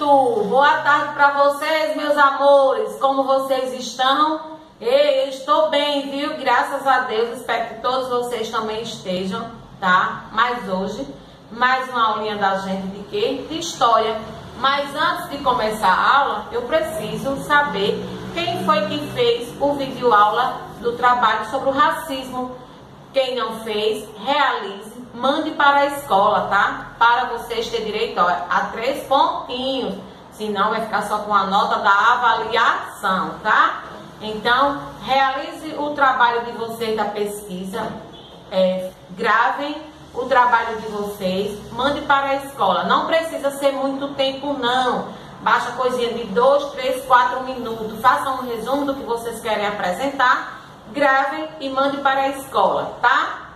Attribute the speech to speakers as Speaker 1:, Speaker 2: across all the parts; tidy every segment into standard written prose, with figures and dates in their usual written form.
Speaker 1: Boa tarde para vocês, meus amores. Como vocês estão? Eu estou bem, viu? Graças a Deus. Espero que todos vocês também estejam, tá? Mas hoje, mais uma aulinha da gente de quê? De história. Mas antes de começar a aula, eu preciso saber quem foi que fez o vídeo aula do trabalho sobre o racismo. Quem não fez, realize, mande para a escola, tá? Para vocês terem direito a 3 pontinhos. Senão vai ficar só com a nota da avaliação, tá? Então, realize o trabalho de vocês da pesquisa. Gravem o trabalho de vocês. Mande para a escola. Não precisa ser muito tempo, não. Baixa coisinha de 2, 3, 4 minutos. Façam um resumo do que vocês querem apresentar. Gravem e mande para a escola, tá?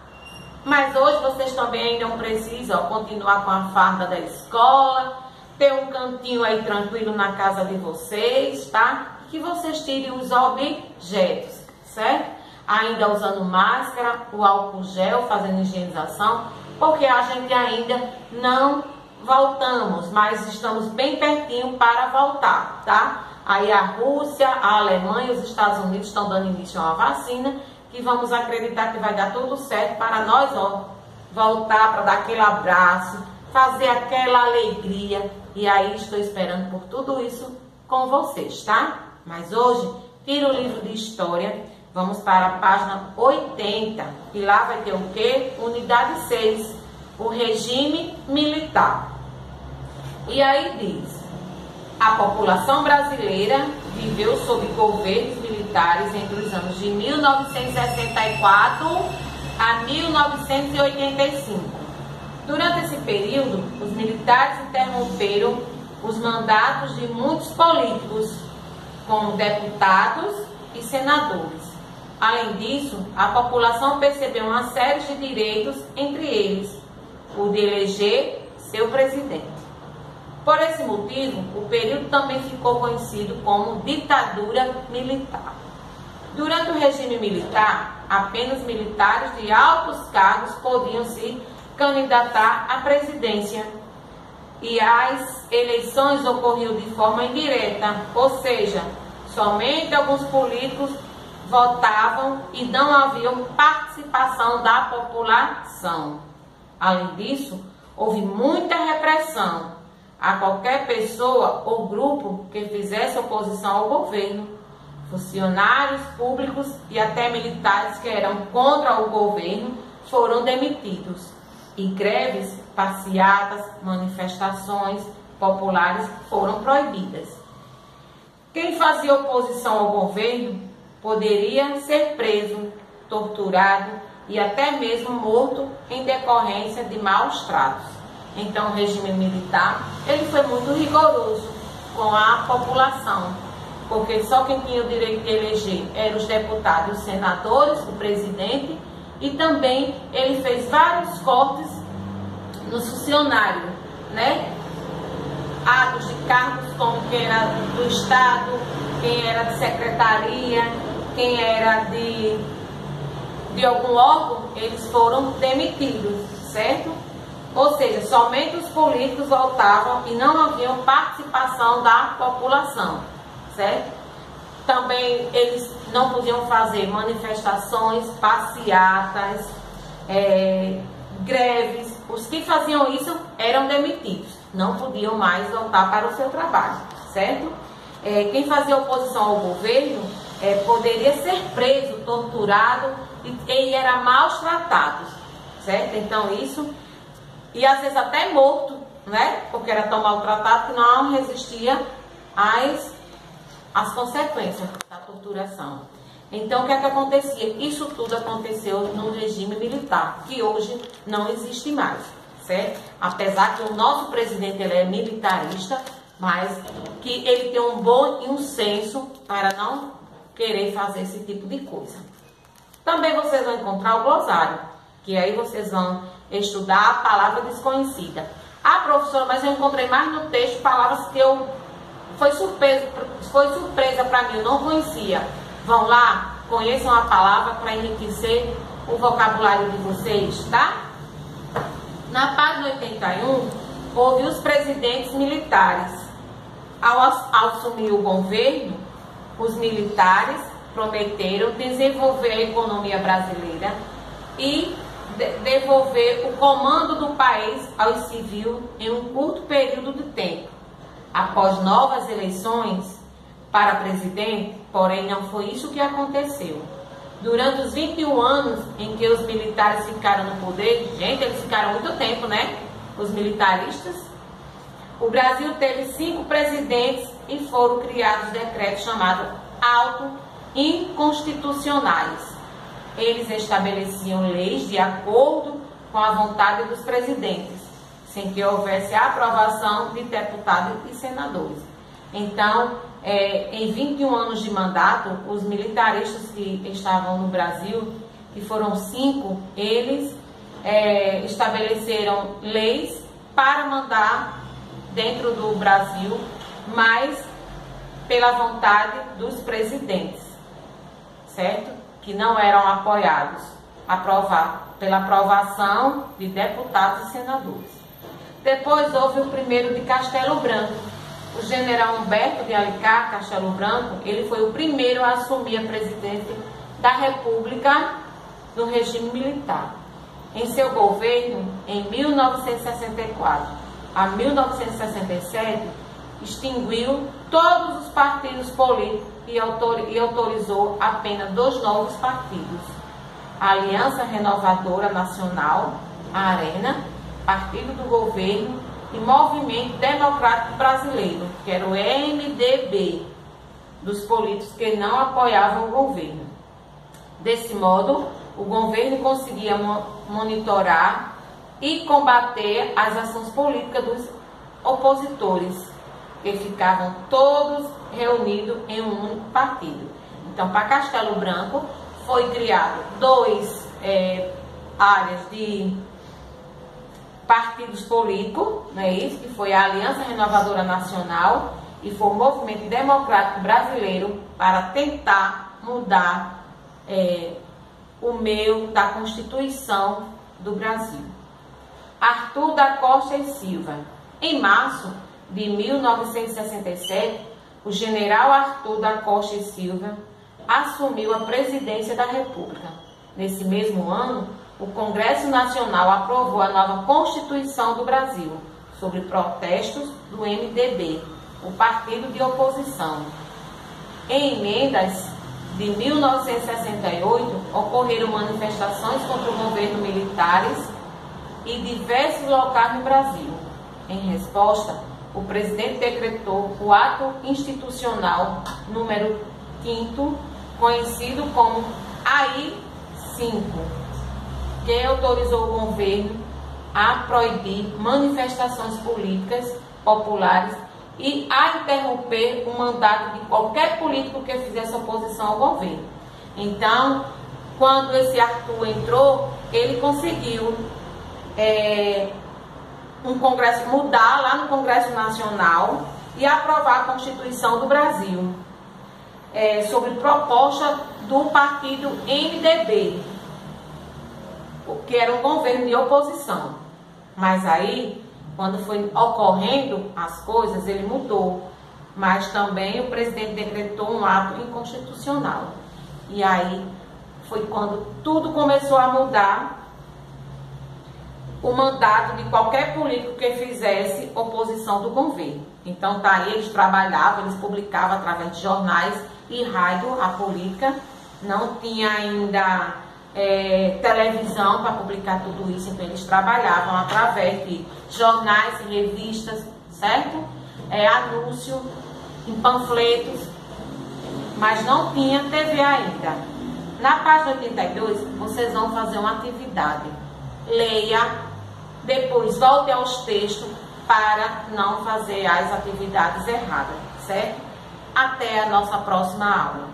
Speaker 1: Mas hoje vocês também não precisam continuar com a farda da escola, ter um cantinho aí tranquilo na casa de vocês, tá? Que vocês tirem os objetos, certo? Ainda usando máscara, o álcool gel, fazendo higienização, porque a gente ainda não voltamos, mas estamos bem pertinho para voltar, tá? Aí a Rússia, a Alemanha e os Estados Unidos estão dando início a uma vacina que vamos acreditar que vai dar tudo certo para nós, ó, voltar para dar aquele abraço, fazer aquela alegria. E aí estou esperando por tudo isso com vocês, tá? Mas hoje, tira o livro de História, vamos para a página 80 e lá vai ter o quê? Unidade 6, o regime militar. E aí diz: a população brasileira viveu sob governos militares entre os anos de 1964 a 1985. Durante esse período, os militares interromperam os mandatos de muitos políticos, como deputados e senadores. Além disso, a população percebeu uma série de direitos, entre eles o de eleger seu presidente. Por esse motivo, o período também ficou conhecido como ditadura militar. Durante o regime militar, apenas militares de altos cargos podiam se candidatar à presidência. E as eleições ocorriam de forma indireta, ou seja, somente alguns políticos votavam e não havia participação da população. Além disso, houve muita repressão a qualquer pessoa ou grupo que fizesse oposição ao governo. Funcionários públicos e até militares que eram contra o governo foram demitidos. E greves, passeatas, manifestações populares foram proibidas. Quem fazia oposição ao governo poderia ser preso, torturado e até mesmo morto em decorrência de maus tratos. Então o regime militar, ele foi muito rigoroso com a população, porque só quem tinha o direito de eleger eram os deputados e os senadores, o presidente, e também ele fez vários cortes nos funcionários, né? Atos de cargos como quem era do Estado, quem era de secretaria, quem era de algum órgão, eles foram demitidos, certo? Ou seja, somente os políticos votavam e não havia participação da população, certo? Também eles não podiam fazer manifestações, passeatas, greves. Os que faziam isso eram demitidos, não podiam mais voltar para o seu trabalho, certo? Quem fazia oposição ao governo poderia ser preso, torturado e era mal tratado, certo? Então isso... E às vezes até morto, né? Porque era tão maltratado que não resistia às consequências da torturação. Então o que é que acontecia? Isso tudo aconteceu no regime militar, que hoje não existe mais, certo? Apesar que o nosso presidente ele é militarista, mas que ele tem um bom e um senso para não querer fazer esse tipo de coisa. Também vocês vão encontrar o glossário, que aí vocês vão estudar a palavra desconhecida. Ah, professora, mas eu encontrei mais no texto palavras que foi surpresa para mim, eu não conhecia. Vão lá, conheçam a palavra para enriquecer o vocabulário de vocês, tá? Na página 81, houve os presidentes militares. Ao assumir o governo, os militares prometeram desenvolver a economia brasileira e devolver o comando do país aos civis em um curto período de tempo. Após novas eleições para presidente, porém não foi isso que aconteceu. Durante os 21 anos em que os militares ficaram no poder, gente, eles ficaram muito tempo, né? Os militaristas. O Brasil teve 5 presidentes e foram criados decretos chamados auto-inconstitucionais. Eles estabeleciam leis de acordo com a vontade dos presidentes, sem que houvesse a aprovação de deputados e senadores. Então, em 21 anos de mandato, os militaristas que estavam no Brasil, que foram 5, eles estabeleceram leis para mandar dentro do Brasil, mas pela vontade dos presidentes, certo? Que não eram apoiados, pela aprovação de deputados e senadores. Depois houve o primeiro de Castelo Branco. O general Humberto de Alencar Castelo Branco, ele foi o primeiro a assumir a presidência da República no regime militar. Em seu governo, em 1964 a 1967, extinguiu todos os partidos políticos e autorizou apenas 2 novos partidos: a Aliança Renovadora Nacional, a ARENA, Partido do Governo, e Movimento Democrático Brasileiro, que era o MDB, dos políticos que não apoiavam o governo. Desse modo, o governo conseguia monitorar e combater as ações políticas dos opositores, que ficavam todos reunidos em um único partido. Então, para Castelo Branco, foi criado 2 áreas de partidos políticos, não é isso? Que foi a Aliança Renovadora Nacional e foi o Movimento Democrático Brasileiro, para tentar mudar o meio da Constituição do Brasil. Arthur da Costa e Silva. Em março de 1967, o general Arthur da Costa e Silva assumiu a presidência da República. Nesse mesmo ano, o Congresso Nacional aprovou a nova Constituição do Brasil, sobre protestos do MDB, o partido de oposição. Em emendas de 1968, ocorreram manifestações contra o governo militares e diversos locais no Brasil. Em resposta, o presidente decretou o ato institucional número 5º, conhecido como AI-5, que autorizou o governo a proibir manifestações políticas populares e a interromper o mandato de qualquer político que fizesse oposição ao governo. Então, quando esse Arthur entrou, ele conseguiu mudar lá no Congresso Nacional e aprovar a Constituição do Brasil, sobre proposta do partido MDB, que era um governo de oposição. Mas aí, quando foi ocorrendo as coisas, ele mudou. Mas também o presidente decretou um ato inconstitucional. E aí foi quando tudo começou a mudar, o mandato de qualquer político que fizesse oposição do governo. Então tá aí, eles trabalhavam, eles publicavam através de jornais e rádio a política. Não tinha ainda televisão para publicar tudo isso, então eles trabalhavam através de jornais e revistas, certo? Anúncio em panfletos, mas não tinha TV ainda. Na página 82, vocês vão fazer uma atividade. Leia, depois volte aos textos para não fazer as atividades erradas, certo? Até a nossa próxima aula.